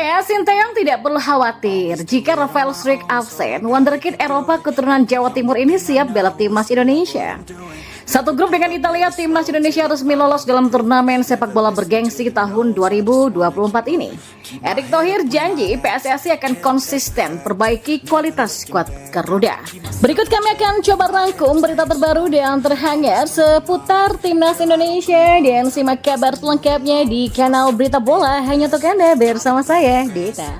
Ya, Sinteyong tidak perlu khawatir jika Rafael Struijk absen. Wonderkid Eropa keturunan Jawa Timur ini siap bela timnas Indonesia. Satu grup dengan Italia, timnas Indonesia resmi lolos dalam turnamen sepak bola bergengsi tahun 2024 ini. Erick Thohir janji PSSI akan konsisten perbaiki kualitas skuad Garuda. Berikut kami akan coba rangkum berita terbaru dan terhangat seputar timnas Indonesia dan simak kabar selengkapnya di kanal Berita Bola hanya untuk Anda bersama saya, Dita.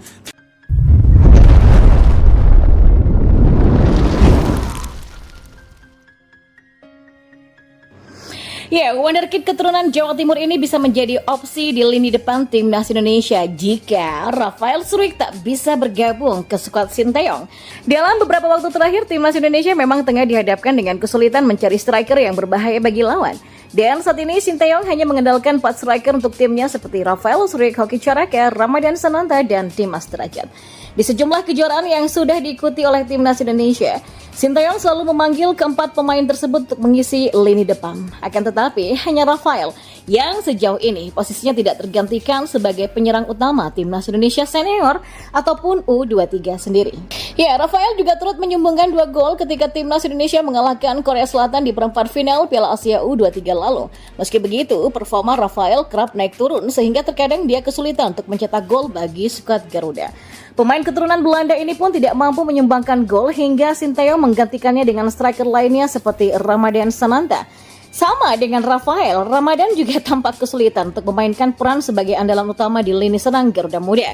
Ya, Wonderkid keturunan Jawa Timur ini bisa menjadi opsi di lini depan timnas Indonesia jika Rafael Struijk tak bisa bergabung ke skuad Sinteyong. Dalam beberapa waktu terakhir, timnas Indonesia memang tengah dihadapkan dengan kesulitan mencari striker yang berbahaya bagi lawan. Dan saat ini Sinteyong hanya mengandalkan 4 striker untuk timnya seperti Rafael Struijk, Hoki Caraka, Ramadan Sananta, dan Dimas Derajat. Di sejumlah kejuaraan yang sudah diikuti oleh timnas Indonesia, Sinteyong selalu memanggil keempat pemain tersebut untuk mengisi lini depan. Akan tetapi, hanya Rafael yang sejauh ini posisinya tidak tergantikan sebagai penyerang utama timnas Indonesia senior ataupun U23 sendiri. Ya, Rafael juga turut menyumbangkan 2 gol ketika timnas Indonesia mengalahkan Korea Selatan di perempat final Piala Asia U23 lalu. Meski begitu, performa Rafael kerap naik turun sehingga terkadang dia kesulitan untuk mencetak gol bagi skuad Garuda. Pemain keturunan Belanda ini pun tidak mampu menyumbangkan gol hingga Sinteyong menggantikannya dengan striker lainnya seperti Ramadan Sananta. Sama dengan Rafael, Ramadan juga tampak kesulitan untuk memainkan peran sebagai andalan utama di lini serang Garuda Muda.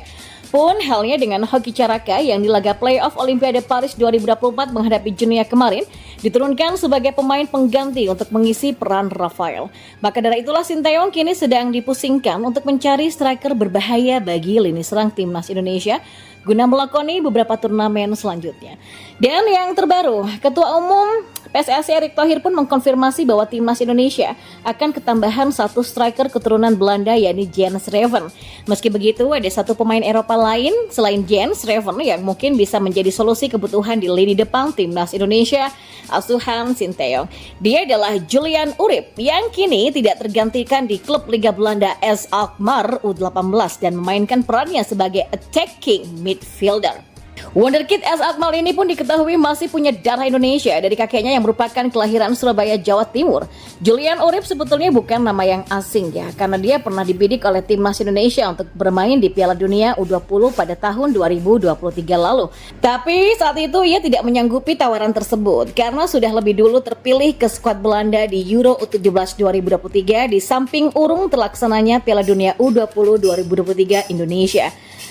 Pun halnya dengan Hoki Caraka yang di laga playoff Olimpiade Paris 2024 menghadapi Junia kemarin diturunkan sebagai pemain pengganti untuk mengisi peran Rafael. Maka dari itulah Sinteyong kini sedang dipusingkan untuk mencari striker berbahaya bagi lini serang timnas Indonesia guna melakoni beberapa turnamen selanjutnya. Dan yang terbaru, Ketua Umum PSSI Erick Thohir pun mengkonfirmasi bahwa timnas Indonesia akan ketambahan 1 striker keturunan Belanda yakni Jens Schreven. Meski begitu, ada 1 pemain Eropa lain selain Jens Schreven yang mungkin bisa menjadi solusi kebutuhan di lini depan timnas Indonesia asuhan Sinteyong. Dia adalah Julian Urip yang kini tidak tergantikan di klub Liga Belanda AS Alkmaar U18 dan memainkan perannya sebagai attacking midfielder. Wonderkid AS Alkmaar ini pun diketahui masih punya darah Indonesia dari kakeknya yang merupakan kelahiran Surabaya, Jawa Timur. Julian Urip sebetulnya bukan nama yang asing ya, karena dia pernah dibidik oleh timnas Indonesia untuk bermain di Piala Dunia U20 pada tahun 2023 lalu. Tapi saat itu ia tidak menyanggupi tawaran tersebut karena sudah lebih dulu terpilih ke skuad Belanda di Euro U17 2023 di samping urung terlaksananya Piala Dunia U20 2023 Indonesia.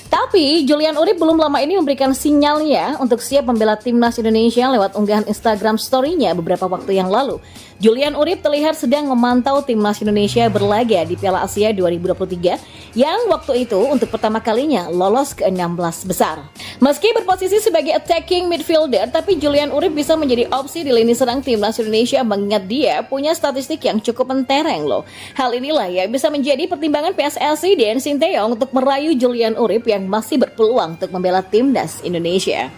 Tapi Julian Urip belum lama ini memberikan sinyalnya untuk siap membela timnas Indonesia lewat unggahan Instagram story-nya beberapa waktu yang lalu. Julian Urip terlihat sedang memantau timnas Indonesia berlaga di Piala Asia 2023 yang waktu itu untuk pertama kalinya lolos ke 16 besar. Meski berposisi sebagai attacking midfielder, tapi Julian Urip bisa menjadi opsi di lini serang timnas Indonesia mengingat dia punya statistik yang cukup mentereng loh. Hal inilah yang bisa menjadi pertimbangan PSSI dan Sinteyong untuk merayu Julian Urip yang masih berpeluang untuk membela timnas Indonesia.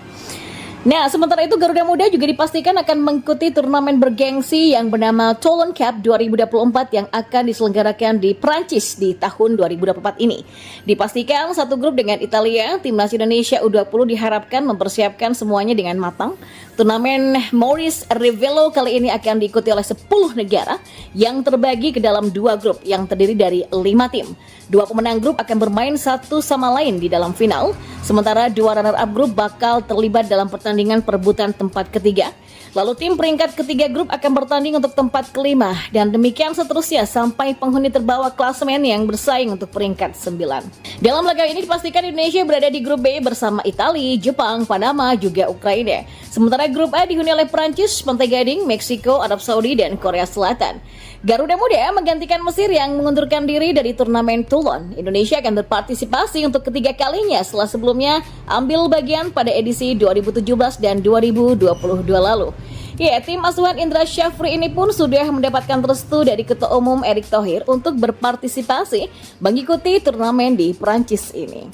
Nah, sementara itu Garuda Muda juga dipastikan akan mengikuti turnamen bergengsi yang bernama Toulon Cup 2024 yang akan diselenggarakan di Prancis di tahun 2024 ini. Dipastikan satu grup dengan Italia, timnas Indonesia U20 diharapkan mempersiapkan semuanya dengan matang. Turnamen Maurice Revello kali ini akan diikuti oleh 10 negara yang terbagi ke dalam 2 grup yang terdiri dari 5 tim. 2 pemenang grup akan bermain satu sama lain di dalam final, sementara 2 runner-up grup bakal terlibat dalam pertandingan perebutan tempat ketiga. Lalu tim peringkat ketiga grup akan bertanding untuk tempat kelima dan demikian seterusnya sampai penghuni terbawah klasemen yang bersaing untuk peringkat 9. Dalam laga ini dipastikan Indonesia berada di grup B bersama Italia, Jepang, Panama, juga Ukraina. Sementara grup A dihuni oleh Prancis, Pantai Gading, Meksiko, Arab Saudi, dan Korea Selatan. Garuda Muda menggantikan Mesir yang mengundurkan diri dari turnamen Toulon. Indonesia akan berpartisipasi untuk ketiga kalinya setelah sebelumnya ambil bagian pada edisi 2017 dan 2022 lalu. Ya, tim asuhan Indra Syafri ini pun sudah mendapatkan restu dari Ketua Umum Erick Thohir untuk berpartisipasi mengikuti turnamen di Prancis ini.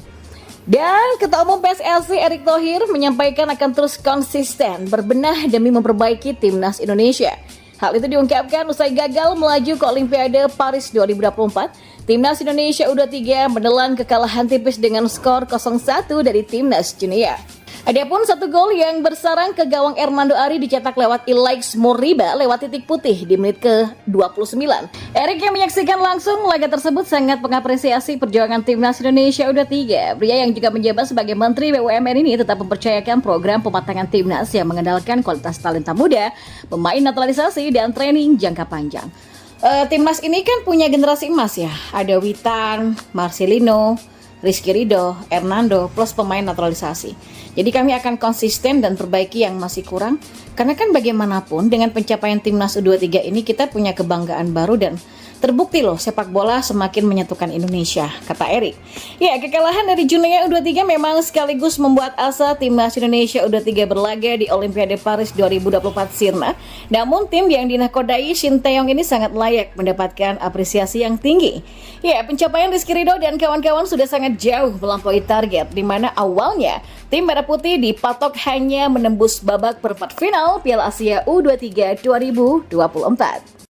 Dan Ketua Umum PSSI Erick Thohir menyampaikan akan terus konsisten berbenah demi memperbaiki timnas Indonesia. Hal itu diungkapkan usai gagal melaju ke Olimpiade Paris 2024 Timnas Indonesia U23 menelan kekalahan tipis dengan skor 0-1 dari Timnas Junior. Adapun satu gol yang bersarang ke gawang Hernando Ari dicetak lewat Ilaix Moriba lewat titik putih di menit ke-29. Erik yang menyaksikan langsung laga tersebut sangat mengapresiasi perjuangan Timnas Indonesia U23. Pria yang juga menjabat sebagai Menteri BUMN ini tetap mempercayakan program pematangan Timnas yang mengandalkan kualitas talenta muda, pemain naturalisasi, dan training jangka panjang. Timnas ini kan punya generasi emas ya, ada Witan, Marcelino, Rizky Ridho, Hernando, plus pemain naturalisasi. Jadi kami akan konsisten dan perbaiki yang masih kurang. Karena kan bagaimanapun dengan pencapaian Timnas U23 ini kita punya kebanggaan baru dan terbukti loh sepak bola semakin menyatukan Indonesia, kata Erik. Ya, kekalahan dari Junior U23 memang sekaligus membuat asa Timnas Indonesia U23 berlaga di Olimpiade Paris 2024 sirna. Namun tim yang dinakodai Shin Tae-yong ini sangat layak mendapatkan apresiasi yang tinggi. Ya, pencapaian Rizky Ridho dan kawan-kawan sudah sangat jauh melampaui target, di mana awalnya tim Merah Putih dipatok hanya menembus babak perempat final Piala Asia U23 2024.